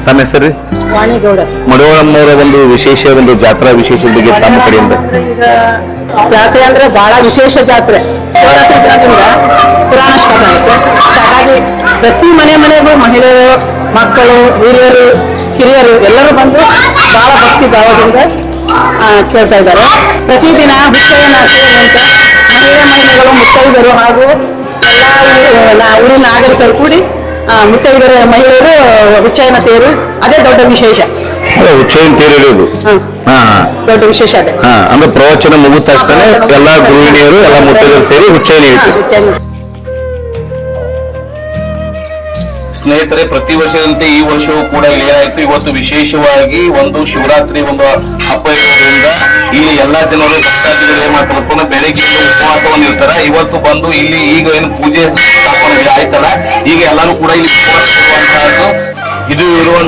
ತಮ್ಮ ಹೆಸರು ವಾಣಿಗೌಡ. ಮಡಿವಾಳಮ್ಮನವರ ಒಂದು ವಿಶೇಷ ಒಂದು ಜಾತ್ರಾ ವಿಶೇಷ ಬಗ್ಗೆ ತಮ್ಮ ಕಡೆಯಿಂದ. ಈಗ ಜಾತ್ರೆ ಅಂದ್ರೆ ಬಹಳ ವಿಶೇಷ ಜಾತ್ರೆ. ಶಿವರಾತ್ರಿ ದಿನದಿಂದ ಪುರಾಣ ಸ್ಟಾರ್ಟ್ ಆಗುತ್ತೆ. ಹಾಗಾಗಿ ಪ್ರತಿ ಮನೆಗೂ ಮಹಿಳೆಯರು, ಮಕ್ಕಳು, ಹಿರಿಯರು, ಕಿರಿಯರು ಎಲ್ಲರೂ ಬಂದು ಬಹಳ ಭಕ್ತಿ ಭಾವದಿಂದ ಕೇಳ್ತಾ ಇದ್ದಾರೆ. ಪ್ರತಿದಿನ ಹುಚ್ಚಯ್ಯನ ಅಂತ ಮಹಿಳೆಯರು, ಮುತ್ತೈದರು ಹಾಗೂ ಎಲ್ಲ ಊರಿನ ನಾಗರಿಕರು ಕೂಡಿ ಮುತ್ತೈದರ ಮಹಿಳೆಯರು ಹುಚ್ಚಯ್ಯನ ತೇರು, ಅದೇ ದೊಡ್ಡ ವಿಶೇಷ. ಹುಚ್ಚಯ್ಯನ ತೇರು ಇರೋದು ದೊಡ್ಡ ವಿಶೇಷ ಅದೇ. ಅಂದ್ರೆ ಪ್ರವಚನ ಮುಗಿದ ತಕ್ಷಣ ಎಲ್ಲಾ ಗೃಹಿಣಿಯರು ಎಲ್ಲ ಮುತ್ತೈದರು ಸೇರಿ ಹುಚ್ಚಯ್ಯನ ಹೇಳ್ತಾರೆ. ಸ್ನೇಹಿತರೆ, ಪ್ರತಿ ವರ್ಷದಂತೆ ಈ ವರ್ಷವೂ ಕೂಡ ಇಲ್ಲಿ ಏನಾಯ್ತು, ಇವತ್ತು ವಿಶೇಷವಾಗಿ ಒಂದು ಶಿವರಾತ್ರಿ ಒಂದು ಹಬ್ಬ ಇರೋದ್ರಿಂದ ಇಲ್ಲಿ ಎಲ್ಲಾ ಜನರು ಭಕ್ತಾದಿಗಳು ಏನ್ ಮಾಡ್ತಾರಪ್ಪ, ಬೆಳಗ್ಗೆ ಉಪವಾಸವನ್ನು ಇರ್ತಾರ. ಇವತ್ತು ಬಂದು ಇಲ್ಲಿ ಈಗ ಏನು ಪೂಜೆ ಸ್ಥಾಪನೆ ಆಯ್ತಲ್ಲ, ಈಗ ಎಲ್ಲಾನು ಕೂಡ ಇಲ್ಲಿ ಇದು ಇರುವಂತ